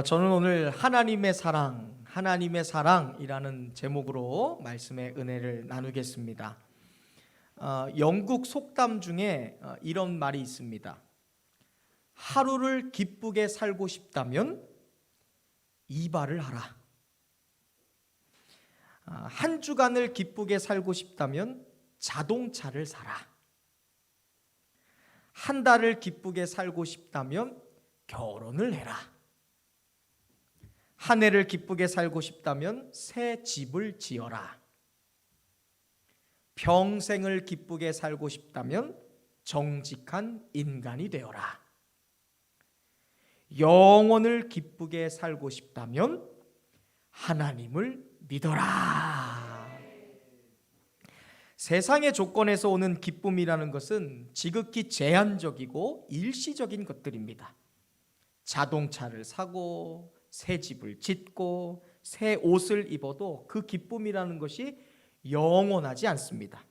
저는 오늘 하나님의 사랑이라는 제목으로 말씀의 은혜를 나누겠습니다. 영국 속담 중에 이런 말이 있습니다. 하루를 기쁘게 살고 싶다면 이발을 하라. 한 주간을 기쁘게 살고 싶다면 자동차를 사라. 한 달을 기쁘게 살고 싶다면 결혼을 해라. 한 해를 기쁘게 살고 싶다면 새 집을 지어라. 평생을 기쁘게 살고 싶다면 정직한 인간이 되어라. 영원을 기쁘게 살고 싶다면 하나님을 믿어라. 세상의 조건에서 오는 기쁨이라는 것은 지극히 제한적이고 일시적인 것들입니다. 자동차를 사고 새 집을 짓고 새 옷을 입어도 그 기쁨이라는 것이 영원하지 않습니다.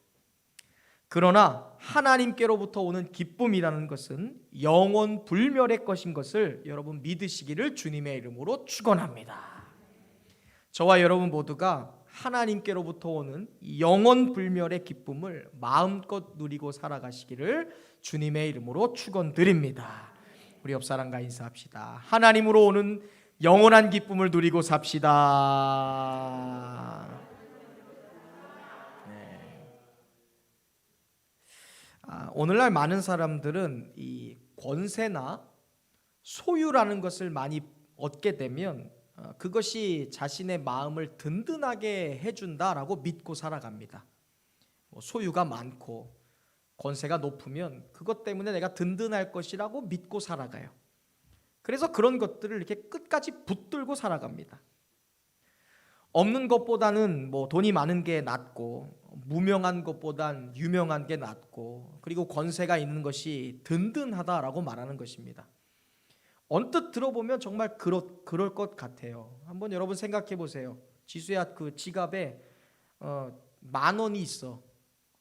그러나 하나님께로부터 오는 기쁨이라는 것은 영원 불멸의 것인 것을 여러분 믿으시기를 주님의 이름으로 축원합니다. 저와 여러분 모두가 하나님께로부터 오는 영원 불멸의 기쁨을 마음껏 누리고 살아가시기를 주님의 이름으로 축원드립니다. 우리 옆 사람과 인사합시다. 하나님으로 오는 영원한 기쁨을 누리고 삽시다. 네. 오늘날 많은 사람들은 이 권세나 소유라는 것을 많이 얻게 되면 그것이 자신의 마음을 든든하게 해준다라고 믿고 살아갑니다. 소유가 많고 권세가 높으면 그것 때문에 내가 든든할 것이라고 믿고 살아가요. 그래서 그런 것들을 이렇게 끝까지 붙들고 살아갑니다. 없는 것보다는 돈이 많은 게 낫고, 무명한 것보단 유명한 게 낫고, 그리고 권세가 있는 것이 든든하다라고 말하는 것입니다. 언뜻 들어보면 정말 그럴 것 같아요. 한번 여러분 생각해 보세요. 지수야, 그 지갑에 10,000원이 있어.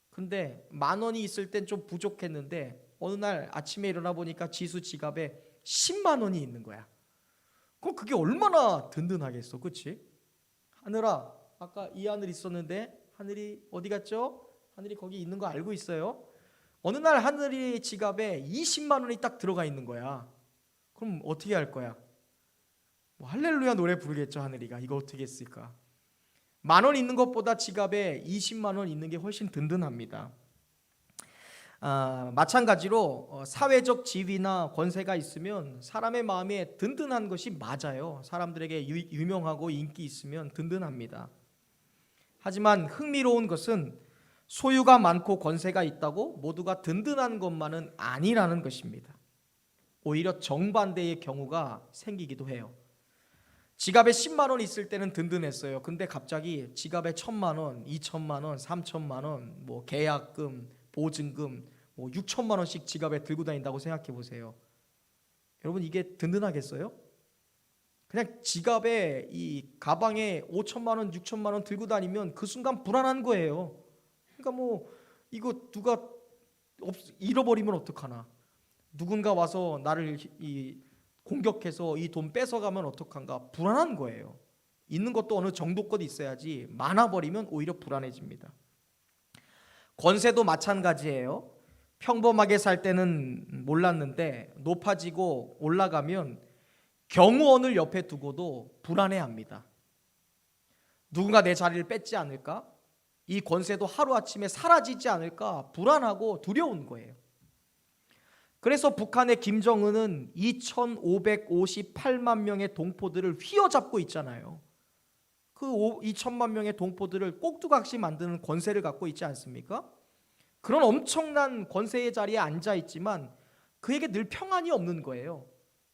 근데 10,000원이 있을 땐 좀 부족했는데 어느 날 아침에 일어나 보니까 지수 지갑에 10만 원이 있는 거야. 그럼 그게 얼마나 든든하겠어, 그렇지? 하늘아, 아까 이 하늘 있었는데 하늘이 어디 갔죠? 하늘이 거기 있는 거 알고 있어요? 어느 날 하늘이 지갑에 20만 원이 딱 들어가 있는 거야. 그럼 어떻게 할 거야? 할렐루야 노래 부르겠죠, 하늘이가. 이거 어떻게 했을까? 10,000원 있는 것보다 지갑에 20만 원 있는 게 훨씬 든든합니다. 마찬가지로 사회적 지위나 권세가 있으면 사람의 마음에 든든한 것이 맞아요. 사람들에게 유명하고 인기 있으면 든든합니다. 하지만 흥미로운 것은 소유가 많고 권세가 있다고 모두가 든든한 것만은 아니라는 것입니다. 오히려 정반대의 경우가 생기기도 해요. 지갑에 10만 원 있을 때는 든든했어요. 근데 갑자기 지갑에 1,000만 원, 2,000만 원, 3,000만 원, 계약금, 보증금 6,000만 원씩 지갑에 들고 다닌다고 생각해 보세요. 여러분, 이게 든든하겠어요? 그냥 지갑에 이 가방에 5,000만 원, 6,000만 원 들고 다니면 그 순간 불안한 거예요. 그러니까 이거 누가 잃어버리면 어떡하나? 누군가 와서 나를 공격해서 이 돈 뺏어가면 어떡한가? 불안한 거예요. 있는 것도 어느 정도껏 있어야지 많아버리면 오히려 불안해집니다. 권세도 마찬가지예요. 평범하게 살 때는 몰랐는데 높아지고 올라가면 경호원을 옆에 두고도 불안해합니다. 누군가 내 자리를 뺏지 않을까? 이 권세도 하루아침에 사라지지 않을까? 불안하고 두려운 거예요. 그래서 북한의 김정은은 2,558만 명의 동포들을 휘어잡고 있잖아요. 그 2천만 명의 동포들을 꼭두각시 만드는 권세를 갖고 있지 않습니까? 그런 엄청난 권세의 자리에 앉아 있지만 그에게 늘 평안이 없는 거예요.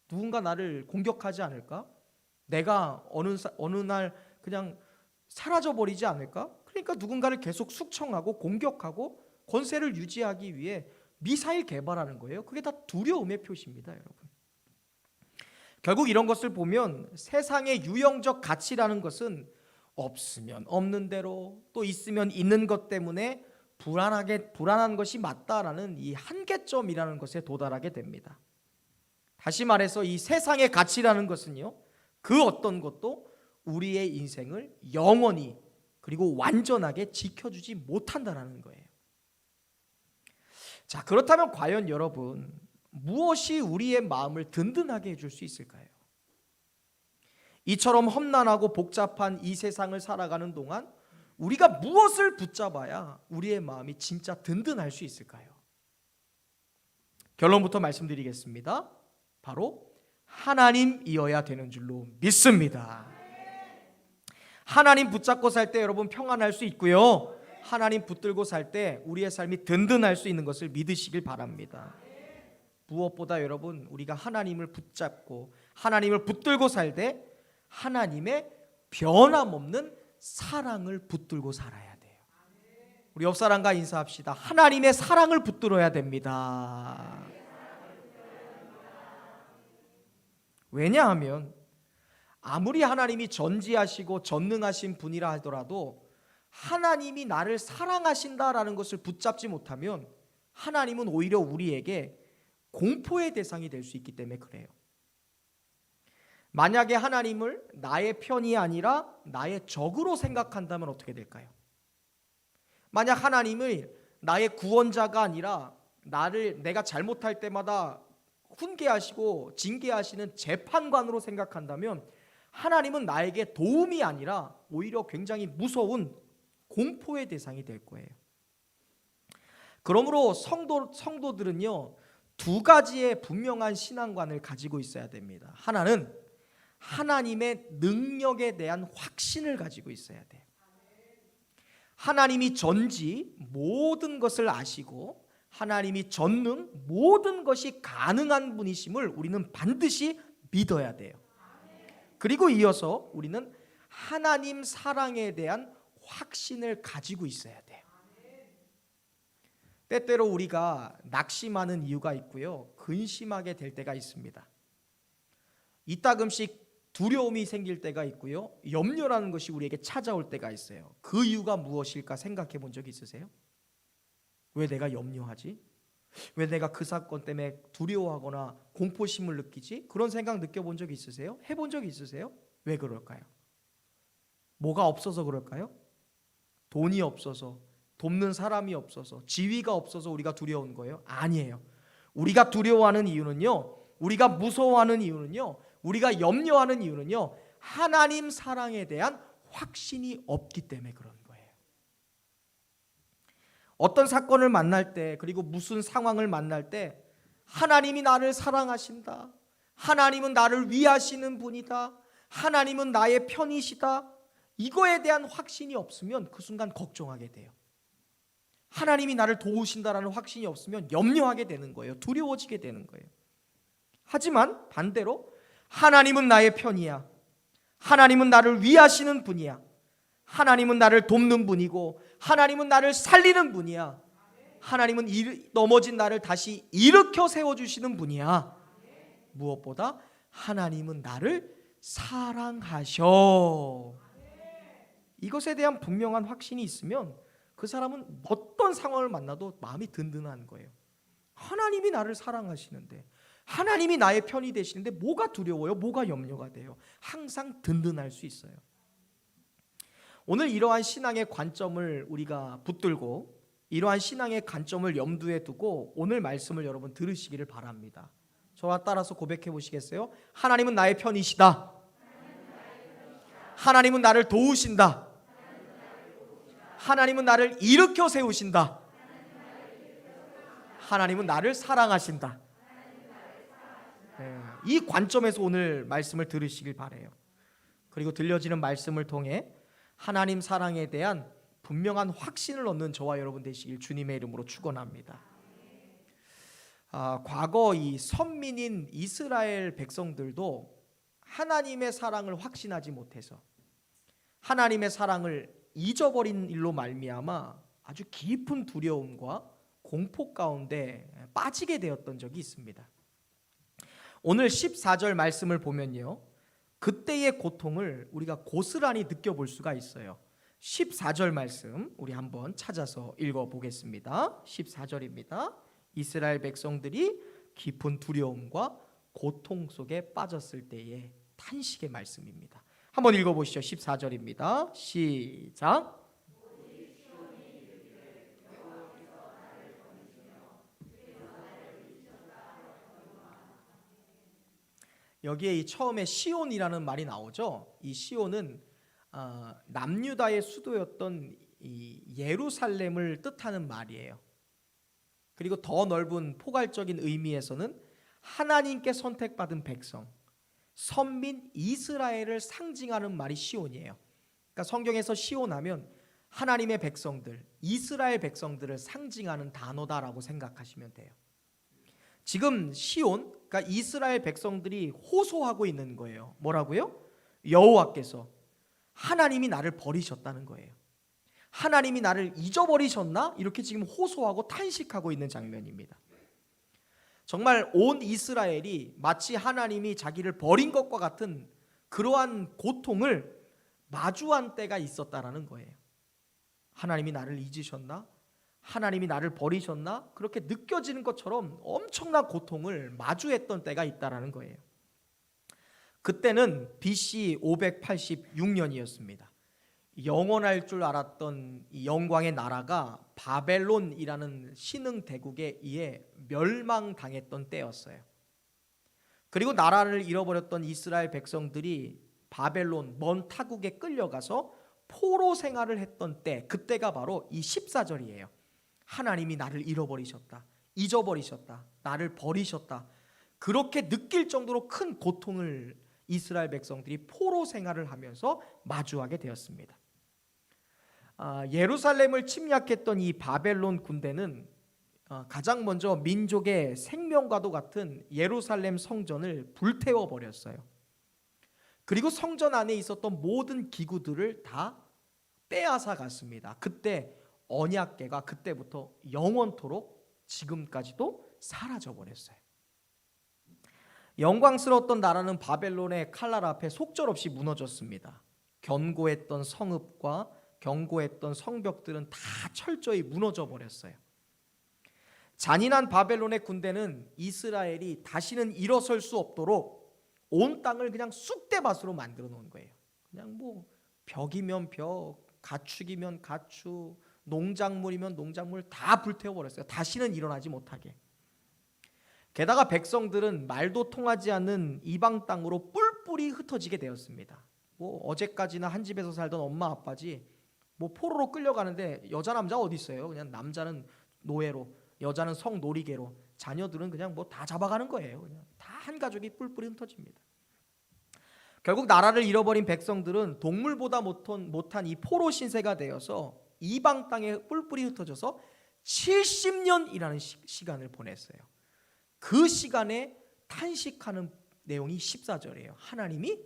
누군가 나를 공격하지 않을까? 내가 어느 날 그냥 사라져 버리지 않을까? 그러니까 누군가를 계속 숙청하고 공격하고 권세를 유지하기 위해 미사일 개발하는 거예요. 그게 다 두려움의 표시입니다, 여러분. 결국 이런 것을 보면 세상의 유형적 가치라는 것은 없으면 없는 대로, 또 있으면 있는 것 때문에 불안한 것이 맞다라는 이 한계점이라는 것에 도달하게 됩니다. 다시 말해서 이 세상의 가치라는 것은요, 그 어떤 것도 우리의 인생을 영원히 그리고 완전하게 지켜주지 못한다라는 거예요. 자, 그렇다면 과연 여러분, 무엇이 우리의 마음을 든든하게 해줄 수 있을까요? 이처럼 험난하고 복잡한 이 세상을 살아가는 동안 우리가 무엇을 붙잡아야 우리의 마음이 진짜 든든할 수 있을까요? 결론부터 말씀드리겠습니다. 바로 하나님이어야 되는 줄로 믿습니다. 하나님 붙잡고 살 때 여러분 평안할 수 있고요, 하나님 붙들고 살 때 우리의 삶이 든든할 수 있는 것을 믿으시길 바랍니다. 무엇보다 여러분, 우리가 하나님을 붙잡고 하나님을 붙들고 살 때 하나님의 변함없는 사랑을 붙들고 살아야 돼요. 우리 옆 사람과 인사합시다. 하나님의 사랑을 붙들어야 됩니다. 왜냐하면 아무리 하나님이 전지하시고 전능하신 분이라 하더라도 하나님이 나를 사랑하신다라는 것을 붙잡지 못하면 하나님은 오히려 우리에게 공포의 대상이 될 수 있기 때문에 그래요. 만약에 하나님을 나의 편이 아니라 나의 적으로 생각한다면 어떻게 될까요? 만약 하나님을 나의 구원자가 아니라 내가 잘못할 때마다 훈계하시고 징계하시는 재판관으로 생각한다면 하나님은 나에게 도움이 아니라 오히려 굉장히 무서운 공포의 대상이 될 거예요. 그러므로 성도들은요, 두 가지의 분명한 신앙관을 가지고 있어야 됩니다. 하나는 하나님의 능력에 대한 확신을 가지고 있어야 돼요. 하나님이 전지 모든 것을 아시고 하나님이 전능 모든 것이 가능한 분이심을 우리는 반드시 믿어야 돼요. 그리고 이어서 우리는 하나님 사랑에 대한 확신을 가지고 있어야 돼요. 때때로 우리가 낙심하는 이유가 있고요, 근심하게 될 때가 있습니다. 이따금씩 두려움이 생길 때가 있고요, 염려라는 것이 우리에게 찾아올 때가 있어요. 그 이유가 무엇일까 생각해 본 적 있으세요? 왜 내가 염려하지? 왜 내가 그 사건 때문에 두려워하거나 공포심을 느끼지? 그런 생각 느껴본 적 있으세요? 해본 적 있으세요? 왜 그럴까요? 뭐가 없어서 그럴까요? 돈이 없어서, 돕는 사람이 없어서, 지위가 없어서 우리가 두려운 거예요? 아니에요. 우리가 두려워하는 이유는요, 우리가 무서워하는 이유는요, 우리가 염려하는 이유는요, 하나님 사랑에 대한 확신이 없기 때문에 그런 거예요. 어떤 사건을 만날 때, 그리고 무슨 상황을 만날 때 하나님이 나를 사랑하신다, 하나님은 나를 위하시는 분이다, 하나님은 나의 편이시다, 이거에 대한 확신이 없으면 그 순간 걱정하게 돼요. 하나님이 나를 도우신다라는 확신이 없으면 염려하게 되는 거예요. 두려워지게 되는 거예요. 하지만 반대로 하나님은 나의 편이야, 하나님은 나를 위하시는 분이야, 하나님은 나를 돕는 분이고 하나님은 나를 살리는 분이야, 하나님은 넘어진 나를 다시 일으켜 세워주시는 분이야. 무엇보다 하나님은 나를 사랑하셔. 이것에 대한 분명한 확신이 있으면 그 사람은 어떤 상황을 만나도 마음이 든든한 거예요. 하나님이 나를 사랑하시는데, 하나님이 나의 편이 되시는데 뭐가 두려워요? 뭐가 염려가 돼요? 항상 든든할 수 있어요. 오늘 이러한 신앙의 관점을 우리가 붙들고 이러한 신앙의 관점을 염두에 두고 오늘 말씀을 여러분 들으시기를 바랍니다. 저와 따라서 고백해 보시겠어요? 하나님은 나의 편이시다. 하나님은 나를 도우신다. 하나님은 나를 일으켜 세우신다. 하나님은 나를 사랑하신다. 이 관점에서 오늘 말씀을 들으시길 바라요. 그리고 들려지는 말씀을 통해 하나님 사랑에 대한 분명한 확신을 얻는 저와 여러분 되시길 주님의 이름으로 축원합니다. 과거 이 선민인 이스라엘 백성들도 하나님의 사랑을 확신하지 못해서 하나님의 사랑을 잊어버린 일로 말미암아 아주 깊은 두려움과 공포 가운데 빠지게 되었던 적이 있습니다. 오늘 14절 말씀을 보면요, 그때의 고통을 우리가 고스란히 느껴볼 수가 있어요. 14절 말씀 우리 한번 찾아서 읽어보겠습니다. 14절입니다. 이스라엘 백성들이 깊은 두려움과 고통 속에 빠졌을 때의 탄식의 말씀입니다. 한번 읽어보시죠. 14절입니다. 시작. 여기에 이 처음에 시온이라는 말이 나오죠. 이 시온은 남유다의 수도였던 이 예루살렘을 뜻하는 말이에요. 그리고 더 넓은 포괄적인 의미에서는 하나님께 선택받은 백성, 선민 이스라엘을 상징하는 말이 시온이에요. 그러니까 성경에서 시온하면 하나님의 백성들, 이스라엘 백성들을 상징하는 단어다라고 생각하시면 돼요. 지금 시온, 그러니까 이스라엘 백성들이 호소하고 있는 거예요. 뭐라고요? 여호와께서 하나님이 나를 버리셨다는 거예요. 하나님이 나를 잊어버리셨나? 이렇게 지금 호소하고 탄식하고 있는 장면입니다. 정말 온 이스라엘이 마치 하나님이 자기를 버린 것과 같은 그러한 고통을 마주한 때가 있었다라는 거예요. 하나님이 나를 잊으셨나? 하나님이 나를 버리셨나? 그렇게 느껴지는 것처럼 엄청난 고통을 마주했던 때가 있다라는 거예요. 그때는 BC 586년이었습니다. 영원할 줄 알았던 이 영광의 나라가 바벨론이라는 신흥 대국에 의해 멸망당했던 때였어요. 그리고 나라를 잃어버렸던 이스라엘 백성들이 바벨론 먼 타국에 끌려가서 포로 생활을 했던 때, 그때가 바로 이 14절이에요. 하나님이 나를 잃어버리셨다, 잊어버리셨다, 나를 버리셨다, 그렇게 느낄 정도로 큰 고통을 이스라엘 백성들이 포로 생활을 하면서 마주하게 되었습니다. 예루살렘을 침략했던 이 바벨론 군대는 가장 먼저 민족의 생명과도 같은 예루살렘 성전을 불태워 버렸어요. 그리고 성전 안에 있었던 모든 기구들을 다 빼앗아 갔습니다. 그때 언약궤가 그때부터 영원토록 지금까지도 사라져 버렸어요. 영광스러웠던 나라는 바벨론의 칼날 앞에 속절없이 무너졌습니다. 견고했던 성읍과 견고했던 성벽들은 다 철저히 무너져 버렸어요. 잔인한 바벨론의 군대는 이스라엘이 다시는 일어설 수 없도록 온 땅을 그냥 쑥대밭으로 만들어 놓은 거예요. 그냥 뭐 벽이면 벽, 가축이면 가축, 농작물이면 농작물 다 불태워 버렸어요. 다시는 일어나지 못하게. 게다가 백성들은 말도 통하지 않는 이방 땅으로 뿔뿔이 흩어지게 되었습니다. 뭐 어제까지나 한 집에서 살던 엄마 아빠지 뭐 포로로 끌려가는데 여자 남자 어디 있어요? 그냥 남자는 노예로, 여자는 성놀이개로, 자녀들은 그냥 뭐 다 잡아가는 거예요. 그냥 다 한 가족이 뿔뿔이 흩어집니다. 결국 나라를 잃어버린 백성들은 동물보다 못한 이 포로 신세가 되어서 이방 땅에 뿔뿔이 흩어져서 70년이라는 시간을 보냈어요. 그 시간에 탄식하는 내용이 14절이에요. 하나님이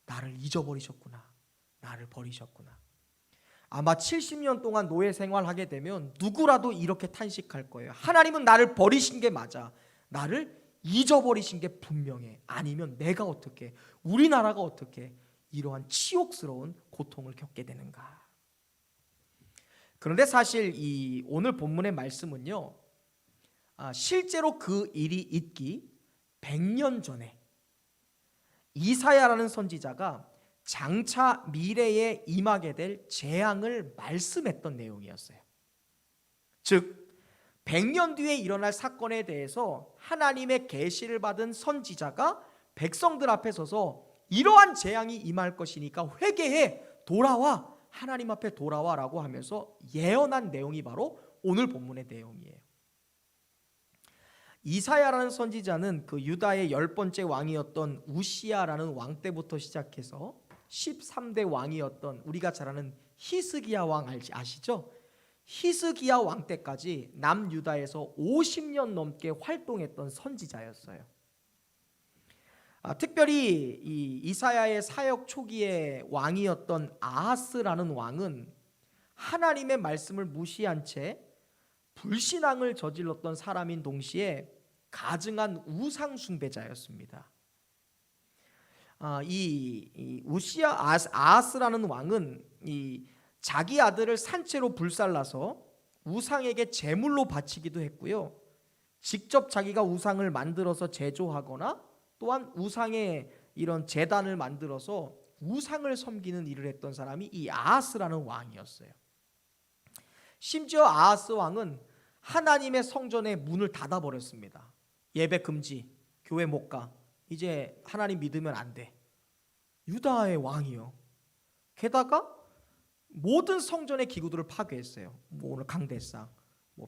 나를 잊어버리셨구나, 나를 버리셨구나. 아마 70년 동안 노예 생활하게 되면 누구라도 이렇게 탄식할 거예요. 하나님은 나를 버리신 게 맞아, 나를 잊어버리신 게 분명해. 아니면 내가 어떻게, 우리나라가 어떻게 이러한 치욕스러운 고통을 겪게 되는가. 그런데 사실 이 오늘 본문의 말씀은요, 실제로 그 일이 있기 100년 전에 이사야라는 선지자가 장차 미래에 임하게 될 재앙을 말씀했던 내용이었어요. 즉 100년 뒤에 일어날 사건에 대해서 하나님의 계시를 받은 선지자가 백성들 앞에 서서 이러한 재앙이 임할 것이니까 회개해, 돌아와, 하나님 앞에 돌아와라고 하면서 예언한 내용이 바로 오늘 본문의 내용이에요. 이사야라는 선지자는 그 유다의 10번째 왕이었던 우시야라는 왕 때부터 시작해서 13대 왕이었던 우리가 잘 아는 히스기야 왕 아시죠? 히스기야 왕 때까지 남유다에서 50년 넘게 활동했던 선지자였어요. 특별히 이 이사야의 사역 초기의 왕이었던 아하스라는 왕은 하나님의 말씀을 무시한 채 불신앙을 저질렀던 사람인 동시에 가증한 우상 숭배자였습니다. 이 우시야 아하스라는 왕은 이 자기 아들을 산채로 불살라서 우상에게 제물로 바치기도 했고요. 직접 자기가 우상을 만들어서 제조하거나 또한 우상의 이런 제단을 만들어서 우상을 섬기는 일을 했던 사람이 이 아하스라는 왕이었어요. 심지어 아하스 왕은 하나님의 성전의 문을 닫아버렸습니다. 예배 금지, 교회 못 가, 이제 하나님 믿으면 안 돼. 유다의 왕이요. 게다가 모든 성전의 기구들을 파괴했어요. 오늘 강대상,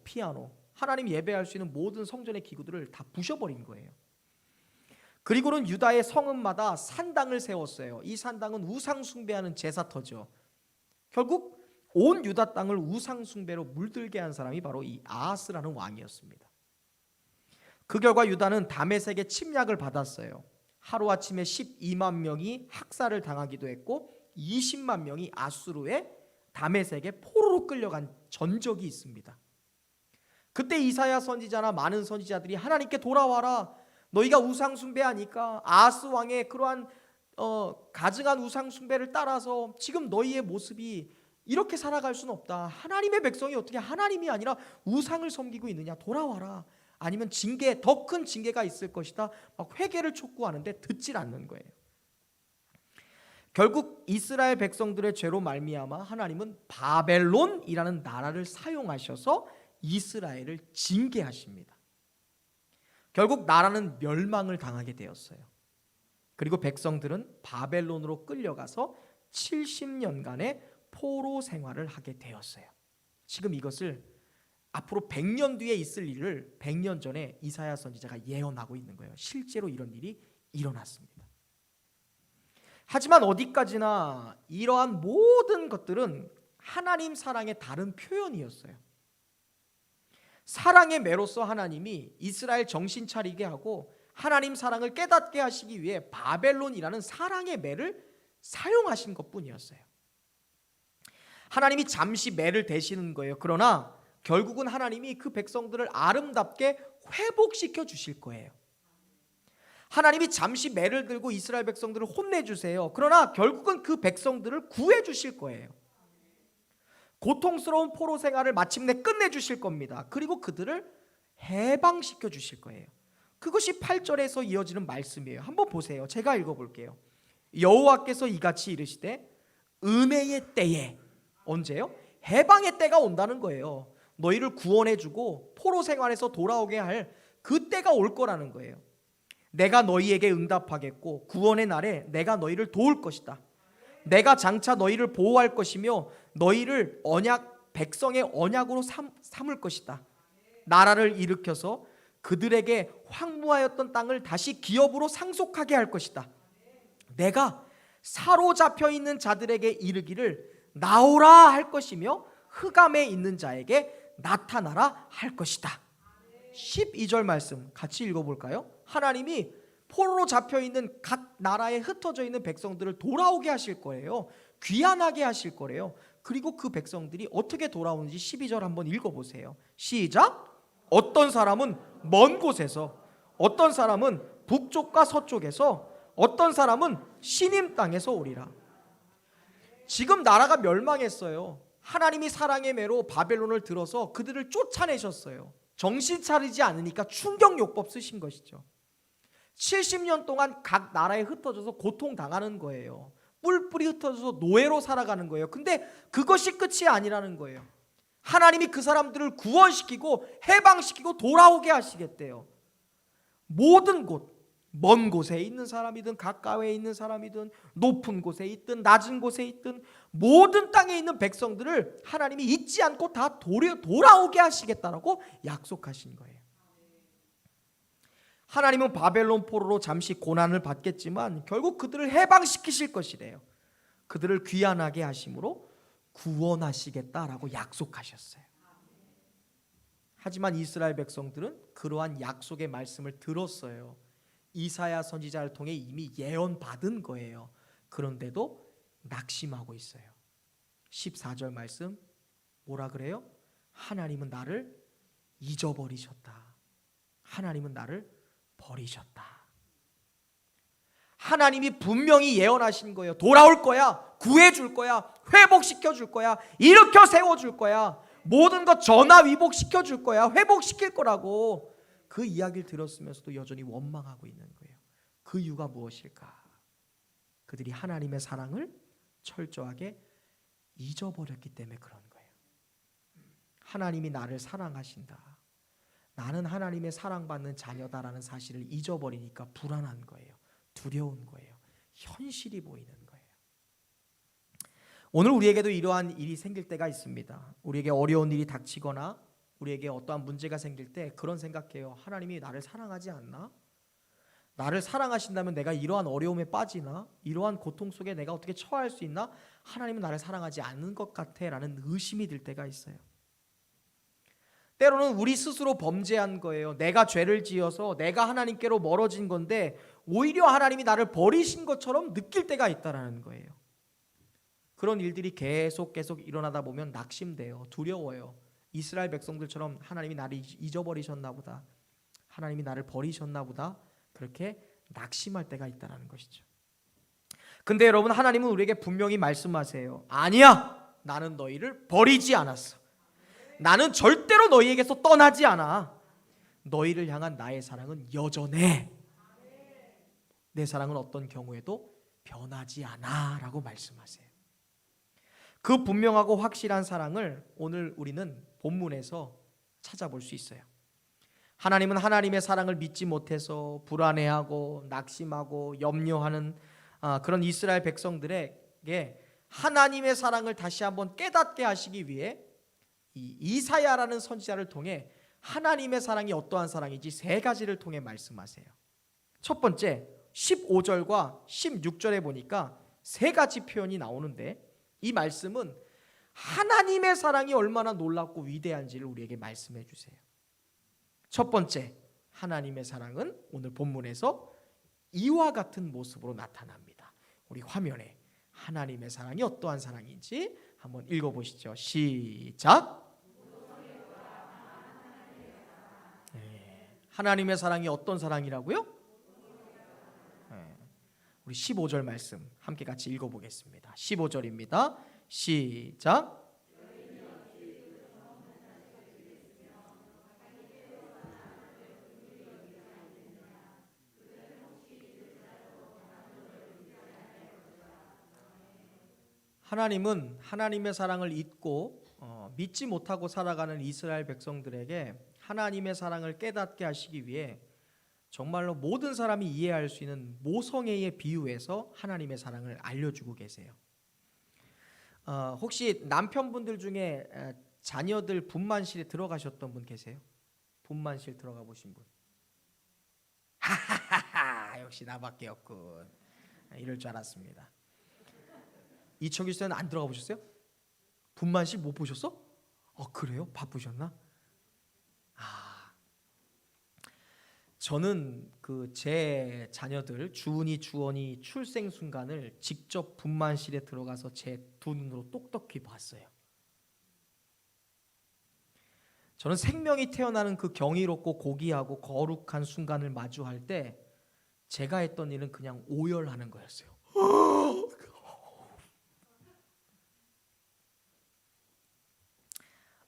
피아노, 하나님 예배할 수 있는 모든 성전의 기구들을 다 부셔버린 거예요. 그리고는 유다의 성읍마다 산당을 세웠어요. 이 산당은 우상 숭배하는 제사터죠. 결국 온 유다 땅을 우상 숭배로 물들게 한 사람이 바로 이 아하스라는 왕이었습니다. 그 결과 유다는 다메섹의 침략을 받았어요. 하루아침에 12만 명이 학살을 당하기도 했고 20만 명이 아수르의 다메섹에 포로로 끌려간 전적이 있습니다. 그때 이사야 선지자나 많은 선지자들이 하나님께 돌아와라, 너희가 우상 숭배하니까 아하스 왕의 그러한 가증한 우상 숭배를 따라서 지금 너희의 모습이 이렇게 살아갈 수는 없다. 하나님의 백성이 어떻게 하나님이 아니라 우상을 섬기고 있느냐, 돌아와라. 아니면 징계, 더 큰 징계가 있을 것이다. 막 회개를 촉구하는데 듣질 않는 거예요. 결국 이스라엘 백성들의 죄로 말미암아 하나님은 바벨론이라는 나라를 사용하셔서 이스라엘을 징계하십니다. 결국 나라는 멸망을 당하게 되었어요. 그리고 백성들은 바벨론으로 끌려가서 70년간의 포로 생활을 하게 되었어요. 지금 이것을 앞으로 100년 뒤에 있을 일을 100년 전에 이사야 선지자가 예언하고 있는 거예요. 실제로 이런 일이 일어났습니다. 하지만 어디까지나 이러한 모든 것들은 하나님 사랑의 다른 표현이었어요. 사랑의 매로서 하나님이 이스라엘 정신 차리게 하고 하나님 사랑을 깨닫게 하시기 위해 바벨론이라는 사랑의 매를 사용하신 것뿐이었어요. 하나님이 잠시 매를 대시는 거예요. 그러나 결국은 하나님이 그 백성들을 아름답게 회복시켜 주실 거예요. 하나님이 잠시 매를 들고 이스라엘 백성들을 혼내주세요. 그러나 결국은 그 백성들을 구해 주실 거예요. 고통스러운 포로 생활을 마침내 끝내주실 겁니다. 그리고 그들을 해방시켜 주실 거예요. 그것이 8절에서 이어지는 말씀이에요. 한번 보세요. 제가 읽어볼게요. 여호와께서 이같이 이르시되 은혜의 때에, 언제요? 해방의 때가 온다는 거예요. 너희를 구원해주고 포로 생활에서 돌아오게 할 그 때가 올 거라는 거예요. 내가 너희에게 응답하겠고 구원의 날에 내가 너희를 도울 것이다. 내가 장차 너희를 보호할 것이며 너희를 백성의 언약으로 삼을 것이다. 나라를 일으켜서 그들에게 황무하였던 땅을 다시 기업으로 상속하게 할 것이다. 내가 사로잡혀 있는 자들에게 이르기를 나오라 할 것이며 흑암에 있는 자에게 나타나라 할 것이다. 12절 말씀 같이 읽어볼까요? 하나님이 포로로 잡혀있는 각 나라에 흩어져 있는 백성들을 돌아오게 하실 거예요. 귀환하게 하실 거래요. 그리고 그 백성들이 어떻게 돌아오는지 12절 한번 읽어보세요. 시작! 어떤 사람은 먼 곳에서, 어떤 사람은 북쪽과 서쪽에서, 어떤 사람은 시님 땅에서 오리라. 지금 나라가 멸망했어요. 하나님이 사랑의 매로 바벨론을 들어서 그들을 쫓아내셨어요. 정신 차리지 않으니까 충격요법 쓰신 것이죠. 70년 동안 각 나라에 흩어져서 고통당하는 거예요. 뿔뿔이 흩어져서 노예로 살아가는 거예요. 근데 그것이 끝이 아니라는 거예요. 하나님이 그 사람들을 구원시키고 해방시키고 돌아오게 하시겠대요. 모든 곳, 먼 곳에 있는 사람이든 가까이에 있는 사람이든 높은 곳에 있든 낮은 곳에 있든 모든 땅에 있는 백성들을 하나님이 잊지 않고 다 돌아오게 하시겠다라고 약속하신 거예요. 하나님은 바벨론 포로로 잠시 고난을 받겠지만 결국 그들을 해방시키실 것이래요. 그들을 귀환하게 하심으로 구원하시겠다라고 약속하셨어요. 하지만 이스라엘 백성들은 그러한 약속의 말씀을 들었어요. 이사야 선지자를 통해 이미 예언받은 거예요. 그런데도 낙심하고 있어요. 14절 말씀 뭐라 그래요? 하나님은 나를 잊어버리셨다. 하나님은 나를 버리셨다. 하나님이 분명히 예언하신 거예요. 돌아올 거야. 구해줄 거야. 회복시켜줄 거야. 일으켜 세워줄 거야. 모든 것 전화위복시켜줄 거야. 회복시킬 거라고. 그 이야기를 들었으면서도 여전히 원망하고 있는 거예요. 그 이유가 무엇일까? 그들이 하나님의 사랑을 철저하게 잊어버렸기 때문에 그런 거예요. 하나님이 나를 사랑하신다, 나는 하나님의 사랑받는 자녀다라는 사실을 잊어버리니까 불안한 거예요. 두려운 거예요. 현실이 보이는 거예요. 오늘 우리에게도 이러한 일이 생길 때가 있습니다. 우리에게 어려운 일이 닥치거나 우리에게 어떠한 문제가 생길 때 그런 생각해요. 하나님이 나를 사랑하지 않나? 나를 사랑하신다면 내가 이러한 어려움에 빠지나? 이러한 고통 속에 내가 어떻게 처할 수 있나? 하나님은 나를 사랑하지 않는 것 같아 라는 의심이 들 때가 있어요. 때로는 우리 스스로 범죄한 거예요. 내가 죄를 지어서 내가 하나님께로 멀어진 건데 오히려 하나님이 나를 버리신 것처럼 느낄 때가 있다라는 거예요. 그런 일들이 계속 일어나다 보면 낙심돼요. 두려워요. 이스라엘 백성들처럼 하나님이 나를 잊어버리셨나 보다, 하나님이 나를 버리셨나 보다, 그렇게 낙심할 때가 있다는 것이죠. 근데 여러분, 하나님은 우리에게 분명히 말씀하세요. 아니야, 나는 너희를 버리지 않았어. 나는 절대로 너희에게서 떠나지 않아. 너희를 향한 나의 사랑은 여전해. 내 사랑은 어떤 경우에도 변하지 않아 라고 말씀하세요. 그 분명하고 확실한 사랑을 오늘 우리는 본문에서 찾아볼 수 있어요. 하나님은 하나님의 사랑을 믿지 못해서 불안해하고 낙심하고 염려하는 그런 이스라엘 백성들에게 하나님의 사랑을 다시 한번 깨닫게 하시기 위해 이 이사야라는 선지자를 통해 하나님의 사랑이 어떠한 사랑인지 세 가지를 통해 말씀하세요. 첫 번째, 15절과 16절에 보니까 세 가지 표현이 나오는데 이 말씀은 하나님의 사랑이 얼마나 놀랍고 위대한지를 우리에게 말씀해 주세요. 첫 번째, 하나님의 사랑은 오늘 본문에서 이와 같은 모습으로 나타납니다. 우리 화면에 하나님의 사랑이 어떠한 사랑인지 한번 읽어보시죠. 시작. 하나님의 사랑이 어떤 사랑이라고요? 우리 15절 말씀 함께 같이 읽어보겠습니다. 15절입니다. 시작. 하나님은 하나님의 사랑을 잊고 믿지 못하고 살아가는 이스라엘 백성들에게 하나님의 사랑을 깨닫게 하시기 위해 정말로 모든 사람이 이해할 수 있는 모성애에 비유해서 하나님의 사랑을 알려주고 계세요. 혹시 남편분들 중에 자녀들 분만실에 들어가셨던 분 계세요? 분만실 들어가 보신 분? 하하하하, 역시 나밖에 없군. 이럴 줄 알았습니다. 이청규 씨는 안 들어가 보셨어요? 분만실 못 보셨어? 그래요? 바쁘셨나? 저는 제 자녀들 주은이, 주원이 출생 순간을 직접 분만실에 들어가서 제 두 눈으로 똑똑히 봤어요. 저는 생명이 태어나는 그 경이롭고 고귀하고 거룩한 순간을 마주할 때 제가 했던 일은 그냥 오열하는 거였어요.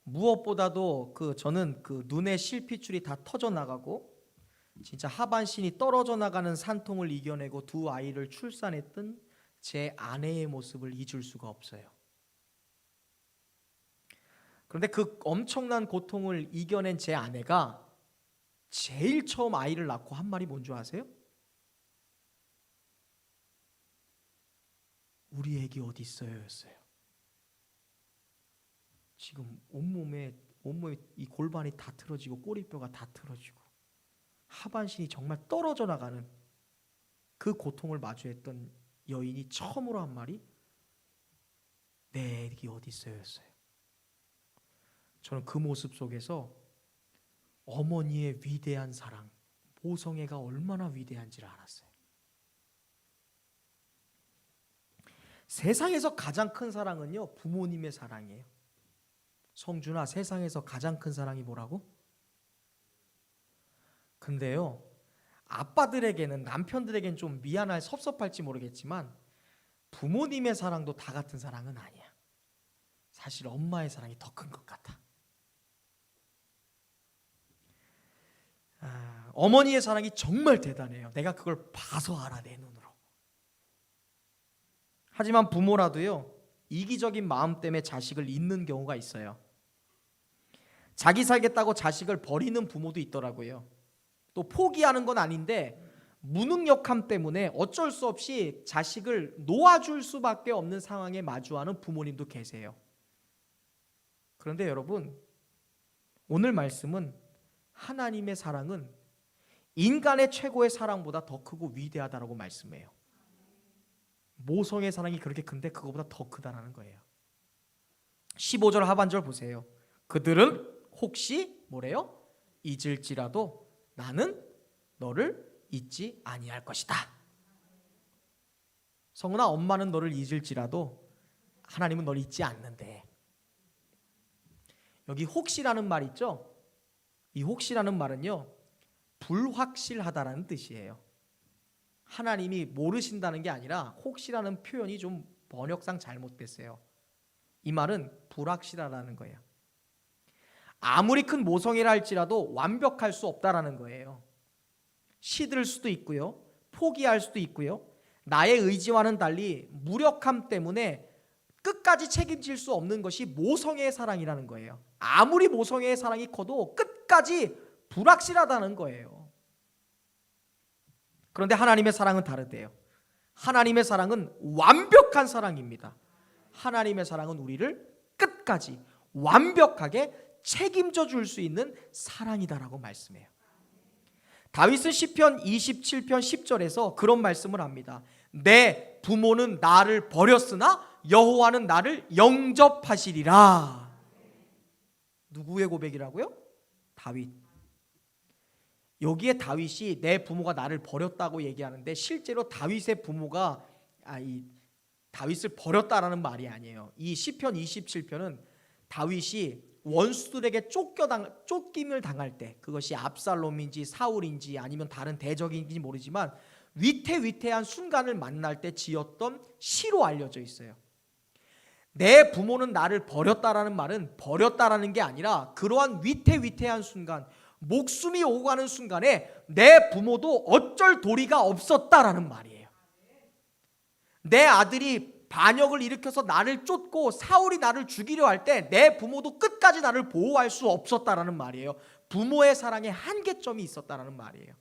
무엇보다도 저는 눈의 실핏줄이 다 터져 나가고 진짜 하반신이 떨어져 나가는 산통을 이겨내고 두 아이를 출산했던 제 아내의 모습을 잊을 수가 없어요. 그런데 그 엄청난 고통을 이겨낸 제 아내가 제일 처음 아이를 낳고 한 말이 뭔지 아세요? 우리 애기 어디 있어요? 였어요. 지금 온몸에 이 골반이 다 틀어지고 꼬리뼈가 다 틀어지고 하반신이 정말 떨어져 나가는 그 고통을 마주했던 여인이 처음으로 한 말이 내 애기 어디 있어요? 였어요. 저는 그 모습 속에서 어머니의 위대한 사랑, 모성애가 얼마나 위대한지를 알았어요. 세상에서 가장 큰 사랑은요, 부모님의 사랑이에요. 성준아, 세상에서 가장 큰 사랑이 뭐라고? 근데요, 아빠들에게는, 남편들에게는 좀 미안할, 섭섭할지 모르겠지만 부모님의 사랑도 다 같은 사랑은 아니야. 사실 엄마의 사랑이 더 큰 것 같아. 어머니의 사랑이 정말 대단해요. 내가 그걸 봐서 알아, 내 눈으로. 하지만 부모라도요, 이기적인 마음 때문에 자식을 잇는 경우가 있어요. 자기 살겠다고 자식을 버리는 부모도 있더라고요. 또 포기하는 건 아닌데 무능력함 때문에 어쩔 수 없이 자식을 놓아줄 수밖에 없는 상황에 마주하는 부모님도 계세요. 그런데 여러분, 오늘 말씀은 하나님의 사랑은 인간의 최고의 사랑보다 더 크고 위대하다라고 말씀해요. 모성의 사랑이 그렇게 큰데 그거보다 더 크다라는 거예요. 15절 하반절 보세요. 그들은 혹시 뭐래요? 잊을지라도 나는 너를 잊지 아니할 것이다. 성은아, 엄마는 너를 잊을지라도 하나님은 너를 잊지 않는데. 여기 혹시라는 말 있죠? 이 혹시라는 말은요, 불확실하다라는 뜻이에요. 하나님이 모르신다는 게 아니라 혹시라는 표현이 좀 번역상 잘못됐어요. 이 말은 불확실하다는 거예요. 아무리 큰 모성애라 할지라도 완벽할 수 없다라는 거예요. 시들 수도 있고요, 포기할 수도 있고요, 나의 의지와는 달리 무력함 때문에 끝까지 책임질 수 없는 것이 모성애의 사랑이라는 거예요. 아무리 모성애의 사랑이 커도 끝까지 불확실하다는 거예요. 그런데 하나님의 사랑은 다르대요. 하나님의 사랑은 완벽한 사랑입니다. 하나님의 사랑은 우리를 끝까지 완벽하게 책임져 줄 수 있는 사랑이다라고 말씀해요. 다윗은 시편 27편 10절에서 그런 말씀을 합니다. 내 부모는 나를 버렸으나 여호와는 나를 영접하시리라. 누구의 고백이라고요? 다윗. 여기에 다윗이 내 부모가 나를 버렸다고 얘기하는데 실제로 다윗의 부모가 다윗을 버렸다라는 말이 아니에요. 이 시편 27편은 다윗이 원수들에게 쫓김을 당할 때, 그것이 압살롬인지 사울인지 아니면 다른 대적인지 모르지만 위태위태한 순간을 만날 때 지었던 시로 알려져 있어요. 내 부모는 나를 버렸다라는 말은 버렸다라는 게 아니라 그러한 위태위태한 순간, 목숨이 오고 가는 순간에 내 부모도 어쩔 도리가 없었다라는 말이에요. 내 아들이 반역을 일으켜서 나를 쫓고 사울이 나를 죽이려 할 때 내 부모도 끝까지 나를 보호할 수 없었다라는 말이에요. 부모의 사랑에 한계점이 있었다라는 말이에요.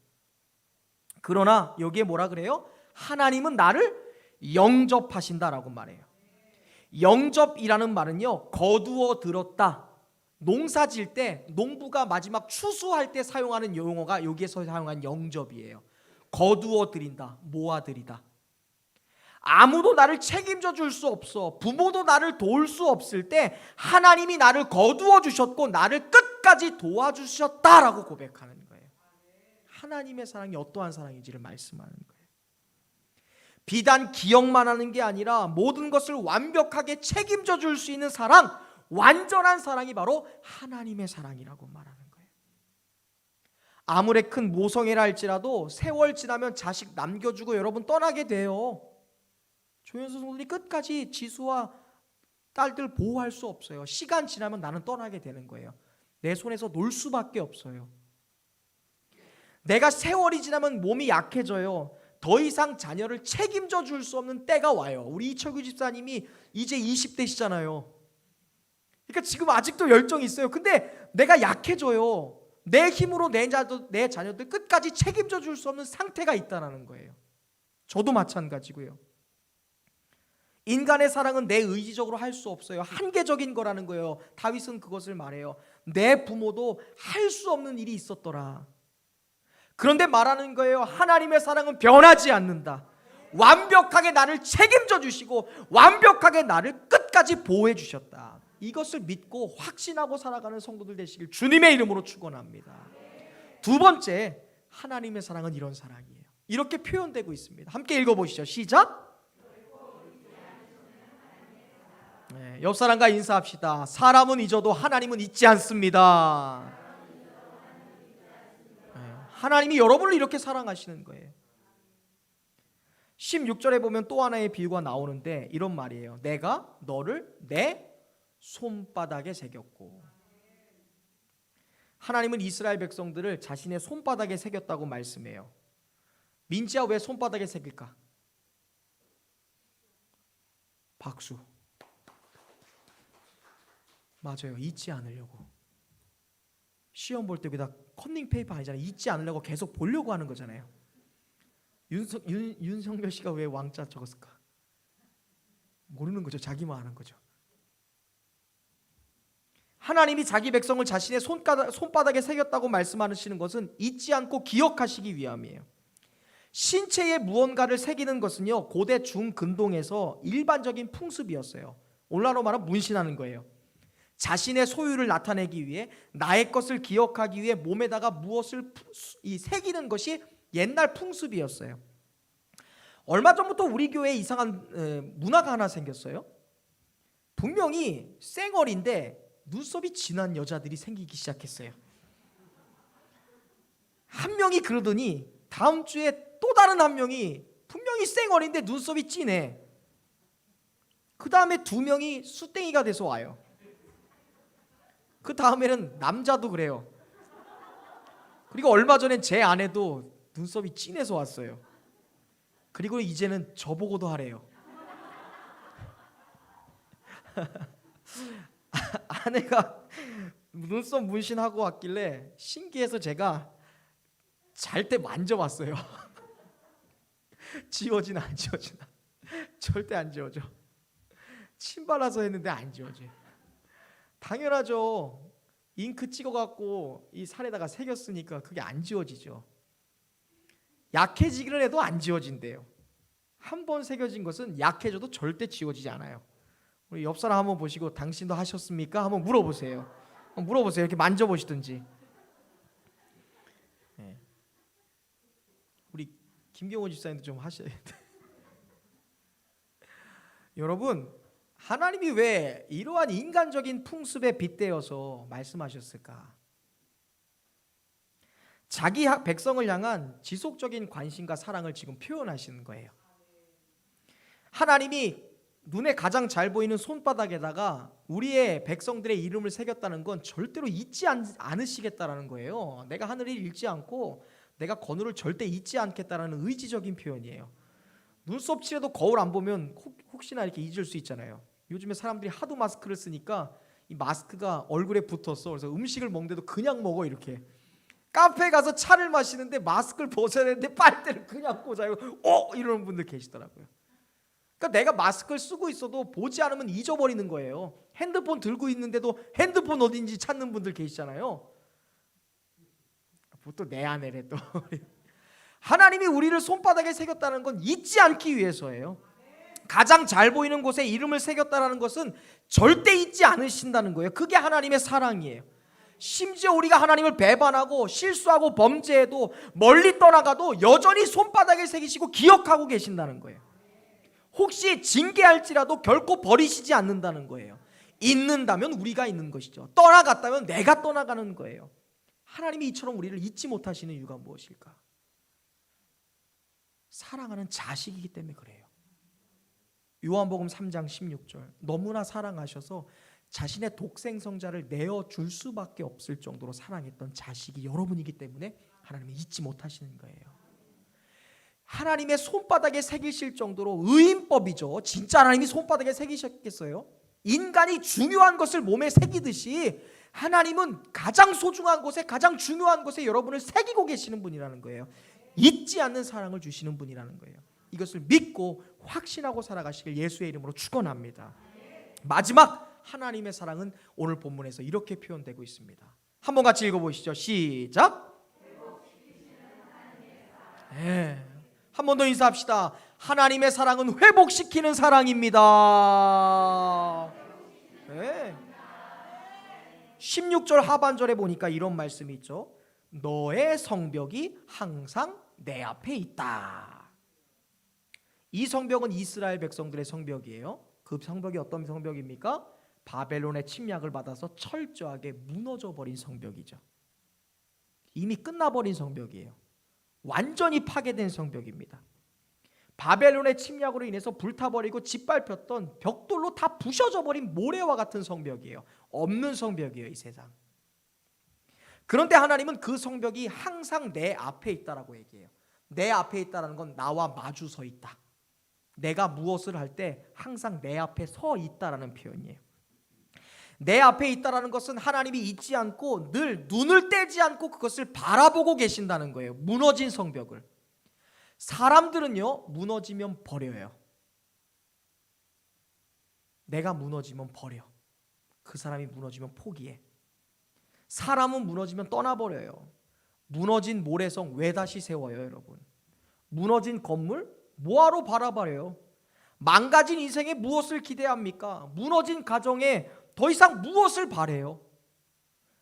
그러나 여기에 뭐라 그래요? 하나님은 나를 영접하신다라고 말해요. 영접이라는 말은요, 거두어 들었다. 농사 지을 때 농부가 마지막 추수할 때 사용하는 용어가 여기에서 사용한 영접이에요. 거두어 들인다, 모아들이다. 아무도 나를 책임져 줄 수 없어, 부모도 나를 도울 수 없을 때 하나님이 나를 거두어 주셨고 나를 끝까지 도와주셨다라고 고백하는 거예요. 하나님의 사랑이 어떠한 사랑인지를 말씀하는 거예요. 비단 기억만 하는 게 아니라 모든 것을 완벽하게 책임져 줄 수 있는 사랑, 완전한 사랑이 바로 하나님의 사랑이라고 말하는 거예요. 아무리 큰 모성애라 할지라도 세월 지나면 자식 남겨주고 여러분 떠나게 돼요. 조연수 성도들이 끝까지 지수와 딸들 보호할 수 없어요. 시간 지나면 나는 떠나게 되는 거예요. 내 손에서 놀 수밖에 없어요. 내가 세월이 지나면 몸이 약해져요. 더 이상 자녀를 책임져 줄 수 없는 때가 와요. 우리 이철규 집사님이 이제 20대시잖아요. 그러니까 지금 아직도 열정이 있어요. 근데 내가 약해져요. 내 힘으로 내 자녀들 끝까지 책임져 줄 수 없는 상태가 있다는 거예요. 저도 마찬가지고요. 인간의 사랑은 내 의지적으로 할 수 없어요. 한계적인 거라는 거예요. 다윗은 그것을 말해요. 내 부모도 할 수 없는 일이 있었더라. 그런데 말하는 거예요. 하나님의 사랑은 변하지 않는다. 완벽하게 나를 책임져 주시고 완벽하게 나를 끝까지 보호해 주셨다. 이것을 믿고 확신하고 살아가는 성도들 되시길 주님의 이름으로 축원합니다. 두 번째, 하나님의 사랑은 이런 사랑이에요. 이렇게 표현되고 있습니다. 함께 읽어보시죠. 시작. 네, 옆 사람과 인사합시다. 사람은 잊어도 하나님은 잊지 않습니다. 네, 하나님이 여러분을 이렇게 사랑하시는 거예요. 16절에 보면 또 하나의 비유가 나오는데 이런 말이에요. 내가 너를 내 손바닥에 새겼고. 하나님은 이스라엘 백성들을 자신의 손바닥에 새겼다고 말씀해요. 민지야, 왜 손바닥에 새길까? 박수. 맞아요. 잊지 않으려고. 시험 볼 때 여기다 컨닝 페이퍼 아니잖아요. 잊지 않으려고 계속 보려고 하는 거잖아요. 윤석열 씨가 왜 왕자 적었을까? 모르는 거죠. 자기만 아는 거죠. 하나님이 자기 백성을 자신의 손바닥에 새겼다고 말씀하시는 것은 잊지 않고 기억하시기 위함이에요. 신체에 무언가를 새기는 것은요, 고대 중근동에서 일반적인 풍습이었어요. 오늘날로 말하면 문신하는 거예요. 자신의 소유를 나타내기 위해, 나의 것을 기억하기 위해 몸에다가 무엇을 새기는 것이 옛날 풍습이었어요. 얼마 전부터 우리 교회에 이상한 문화가 하나 생겼어요. 분명히 쌩얼인데 눈썹이 진한 여자들이 생기기 시작했어요. 한 명이 그러더니 다음 주에 또 다른 한 명이 분명히 쌩얼인데 눈썹이 진해. 그 다음에 두 명이 수땡이가 돼서 와요. 그 다음에는 남자도 그래요. 그리고 얼마 전엔 제 아내도 눈썹이 진해서 왔어요. 그리고 이제는 저보고도 하래요. 아내가 눈썹 문신하고 왔길래 신기해서 제가 잘 때 만져봤어요. 지워지나 안 지워지나. 절대 안 지워져. 침 발라서 했는데 안 지워져. 당연하죠. 잉크 찍어갖고 이 살에다가 새겼으니까 그게 안 지워지죠. 약해지기는 해도 안 지워진대요. 한 번 새겨진 것은 약해져도 절대 지워지지 않아요. 우리 옆 사람 한번 보시고 당신도 하셨습니까? 한번 물어보세요. 물어보세요. 이렇게 만져보시든지. 네. 우리 김경호 집사님도 좀 하셔야 돼. 여러분, 하나님이 왜 이러한 인간적인 풍습에 빗대어서 말씀하셨을까? 자기 백성을 향한 지속적인 관심과 사랑을 지금 표현하시는 거예요. 하나님이 눈에 가장 잘 보이는 손바닥에다가 우리의 백성들의 이름을 새겼다는 건 절대로 잊지 않으시겠다라는 거예요. 내가 하늘을 잃지 않고 내가 건우를 절대 잊지 않겠다라는 의지적인 표현이에요. 눈썹 칠해도 거울 안 보면 혹시나 이렇게 잊을 수 있잖아요. 요즘에 사람들이 하도 마스크를 쓰니까 이 마스크가 얼굴에 붙었어. 그래서 음식을 먹는데도 그냥 먹어. 이렇게 카페 가서 차를 마시는데 마스크를 벗어야 되는데 빨대를 그냥 꽂아요. 이러는 분들 계시더라고요. 그러니까 내가 마스크를 쓰고 있어도 보지 않으면 잊어버리는 거예요. 핸드폰 들고 있는데도 핸드폰 어딘지 찾는 분들 계시잖아요. 보통 내 아내래 또. 하나님이 우리를 손바닥에 새겼다는 건 잊지 않기 위해서예요. 가장 잘 보이는 곳에 이름을 새겼다는 것은 절대 잊지 않으신다는 거예요. 그게 하나님의 사랑이에요. 심지어 우리가 하나님을 배반하고 실수하고 범죄해도 멀리 떠나가도 여전히 손바닥에 새기시고 기억하고 계신다는 거예요. 혹시 징계할지라도 결코 버리시지 않는다는 거예요. 있는다면 우리가 있는 것이죠. 떠나갔다면 내가 떠나가는 거예요. 하나님이 이처럼 우리를 잊지 못하시는 이유가 무엇일까? 사랑하는 자식이기 때문에 그래요. 요한복음 3장 16절, 너무나 사랑하셔서 자신의 독생성자를 내어줄 수밖에 없을 정도로 사랑했던 자식이 여러분이기 때문에 하나님이 잊지 못하시는 거예요. 하나님의 손바닥에 새기실 정도로 의인법이죠. 진짜 하나님이 손바닥에 새기셨겠어요? 인간이 중요한 것을 몸에 새기듯이 하나님은 가장 소중한 곳에, 가장 중요한 곳에 여러분을 새기고 계시는 분이라는 거예요. 잊지 않는 사랑을 주시는 분이라는 거예요. 이것을 믿고 확신하고 살아가시길 예수의 이름으로 축원합니다. 마지막 하나님의 사랑은 오늘 본문에서 이렇게 표현되고 있습니다. 한번 같이 읽어보시죠. 시작. 네. 한 번 더 인사합시다. 하나님의 사랑은 회복시키는 사랑입니다. 네. 16절 하반절에 보니까 이런 말씀이 있죠. 너의 성벽이 항상 내 앞에 있다. 이 성벽은 이스라엘 백성들의 성벽이에요. 그 성벽이 어떤 성벽입니까? 바벨론의 침략을 받아서 철저하게 무너져 버린 성벽이죠. 이미 끝나버린 성벽이에요. 완전히 파괴된 성벽입니다. 바벨론의 침략으로 인해서 불타버리고 짓밟혔던 벽돌로 다 부셔져 버린 모래와 같은 성벽이에요. 없는 성벽이에요, 이 세상. 그런데 하나님은 그 성벽이 항상 내 앞에 있다라고 얘기해요. 내 앞에 있다라는 건 나와 마주 서 있다. 내가 무엇을 할 때 항상 내 앞에 서 있다라는 표현이에요. 내 앞에 있다라는 것은 하나님이 있지 않고 늘 눈을 떼지 않고 그것을 바라보고 계신다는 거예요. 무너진 성벽을. 사람들은요, 무너지면 버려요. 내가 무너지면 버려. 그 사람이 무너지면 포기해. 사람은 무너지면 떠나버려요. 무너진 모래성 왜 다시 세워요, 여러분? 무너진 건물 뭐하러 바라봐요? 망가진 인생에 무엇을 기대합니까? 무너진 가정에 더 이상 무엇을 바래요?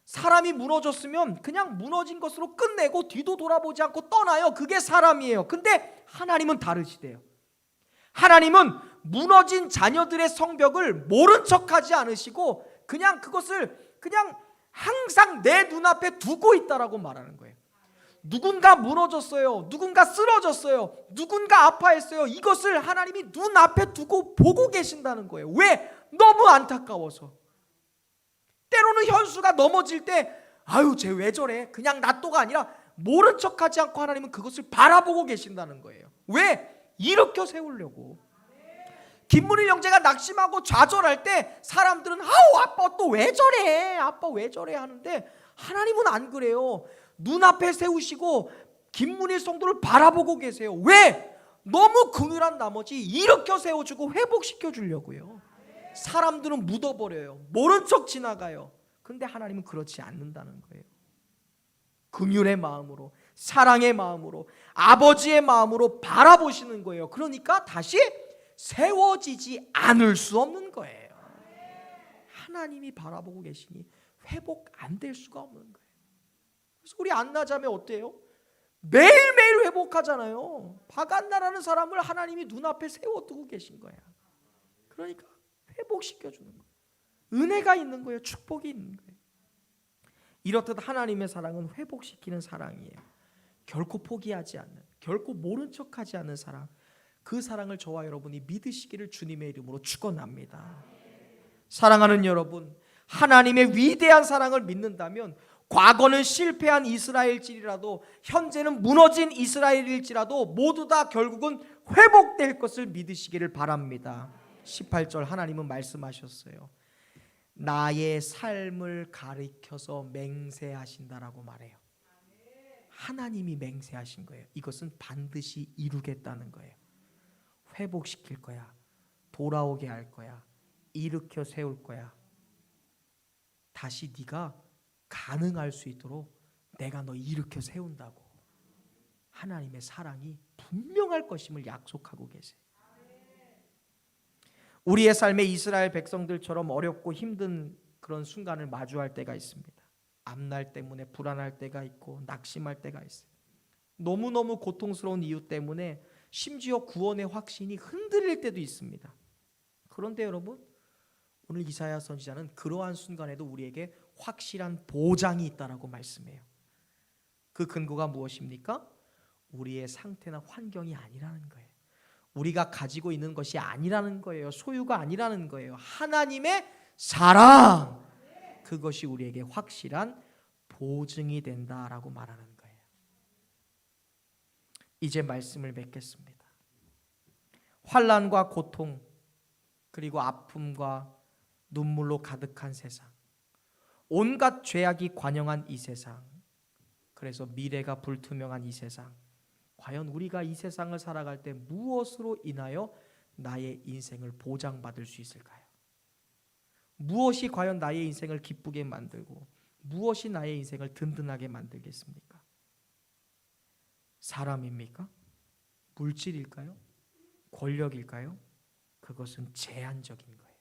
사람이 무너졌으면 그냥 무너진 것으로 끝내고 뒤도 돌아보지 않고 떠나요. 그게 사람이에요. 근데 하나님은 다르시대요. 하나님은 무너진 자녀들의 성벽을 모른 척하지 않으시고 그냥 그것을 그냥 항상 내 눈앞에 두고 있다라고 말하는 거예요. 누군가 무너졌어요. 누군가 쓰러졌어요. 누군가 아파했어요. 이것을 하나님이 눈앞에 두고 보고 계신다는 거예요. 왜? 너무 안타까워서. 때로는 현수가 넘어질 때 아유 쟤 왜 저래? 그냥 놔둬가 아니라 모른 척하지 않고 하나님은 그것을 바라보고 계신다는 거예요. 왜? 일으켜 세우려고. 김문일 형제가 낙심하고 좌절할 때 사람들은 아우 아빠 또 왜 저래? 아빠 왜 저래? 하는데 하나님은 안 그래요. 눈앞에 세우시고 김문일 성도를 바라보고 계세요. 왜? 너무 긍휼한 나머지 일으켜 세워주고 회복시켜 주려고요. 사람들은 묻어버려요. 모른 척 지나가요. 그런데 하나님은 그렇지 않는다는 거예요. 긍휼의 마음으로, 사랑의 마음으로, 아버지의 마음으로 바라보시는 거예요. 그러니까 다시 세워지지 않을 수 없는 거예요. 하나님이 바라보고 계시니 회복 안 될 수가 없는 거예요. 그래서 우리 안나자매 어때요? 매일매일 회복하잖아요. 바간나라는 사람을 하나님이 눈앞에 세워두고 계신 거야. 그러니까 회복시켜주는 거예요. 은혜가 있는 거예요. 축복이 있는 거예요. 이렇듯 하나님의 사랑은 회복시키는 사랑이에요. 결코 포기하지 않는, 결코 모른 척하지 않는 사랑. 그 사랑을 저와 여러분이 믿으시기를 주님의 이름으로 축원합니다. 사랑하는 여러분, 하나님의 위대한 사랑을 믿는다면 과거는 실패한 이스라엘일지라도 현재는 무너진 이스라엘일지라도 모두 다 결국은 회복될 것을 믿으시기를 바랍니다. 18절 하나님은 말씀하셨어요. 나의 삶을 가리켜서 맹세하신다라고 말해요. 하나님이 맹세하신 거예요. 이것은 반드시 이루겠다는 거예요. 회복시킬 거야. 돌아오게 할 거야. 일으켜 세울 거야. 다시 네가 가능할 수 있도록 내가 너 일으켜 세운다고. 하나님의 사랑이 분명할 것임을 약속하고 계세요. 우리의 삶에 이스라엘 백성들처럼 어렵고 힘든 그런 순간을 마주할 때가 있습니다. 앞날 때문에 불안할 때가 있고 낙심할 때가 있어요. 너무너무 고통스러운 이유 때문에 심지어 구원의 확신이 흔들릴 때도 있습니다. 그런데 여러분, 오늘 이사야 선지자는 그러한 순간에도 우리에게 확실한 보장이 있다라고 말씀해요. 그 근거가 무엇입니까? 우리의 상태나 환경이 아니라는 거예요. 우리가 가지고 있는 것이 아니라는 거예요. 소유가 아니라는 거예요. 하나님의 사랑, 그것이 우리에게 확실한 보증이 된다라고 말하는 거예요. 이제 말씀을 맺겠습니다. 환난과 고통 그리고 아픔과 눈물로 가득한 세상, 온갖 죄악이 관영한 이 세상, 그래서 미래가 불투명한 이 세상, 과연 우리가 이 세상을 살아갈 때 무엇으로 인하여 나의 인생을 보장받을 수 있을까요? 무엇이 과연 나의 인생을 기쁘게 만들고 무엇이 나의 인생을 든든하게 만들겠습니까? 사람입니까? 물질일까요? 권력일까요? 그것은 제한적인 거예요.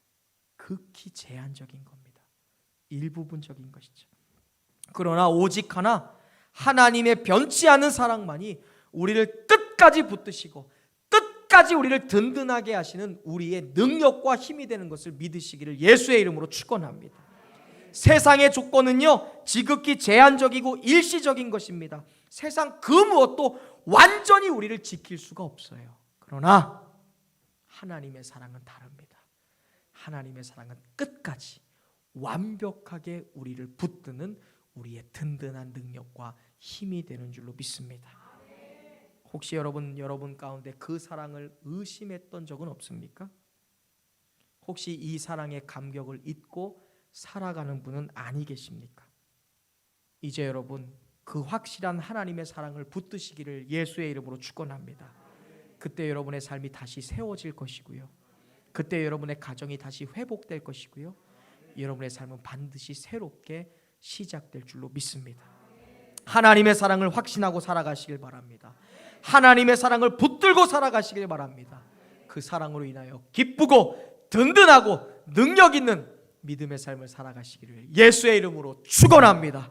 극히 제한적인 겁니다. 일부분적인 것이죠. 그러나 오직 하나, 하나님의 변치 않은 사랑만이 우리를 끝까지 붙드시고 끝까지 우리를 든든하게 하시는 우리의 능력과 힘이 되는 것을 믿으시기를 예수의 이름으로 축원합니다. 세상의 조건은요 지극히 제한적이고 일시적인 것입니다. 세상 그 무엇도 완전히 우리를 지킬 수가 없어요. 그러나 하나님의 사랑은 다릅니다. 하나님의 사랑은 끝까지 완벽하게 우리를 붙드는 우리의 든든한 능력과 힘이 되는 줄로 믿습니다. 혹시 여러분 가운데 그 사랑을 의심했던 적은 없습니까? 혹시 이 사랑의 감격을 잊고 살아가는 분은 아니 계십니까? 이제 여러분 그 확실한 하나님의 사랑을 붙드시기를 예수의 이름으로 축원합니다. 그때 여러분의 삶이 다시 세워질 것이고요. 그때 여러분의 가정이 다시 회복될 것이고요. 여러분의 삶은 반드시 새롭게 시작될 줄로 믿습니다. 하나님의 사랑을 확신하고 살아가시길 바랍니다. 하나님의 사랑을 붙들고 살아가시길 바랍니다. 그 사랑으로 인하여 기쁘고 든든하고 능력 있는 믿음의 삶을 살아가시기를 예수의 이름으로 축원합니다.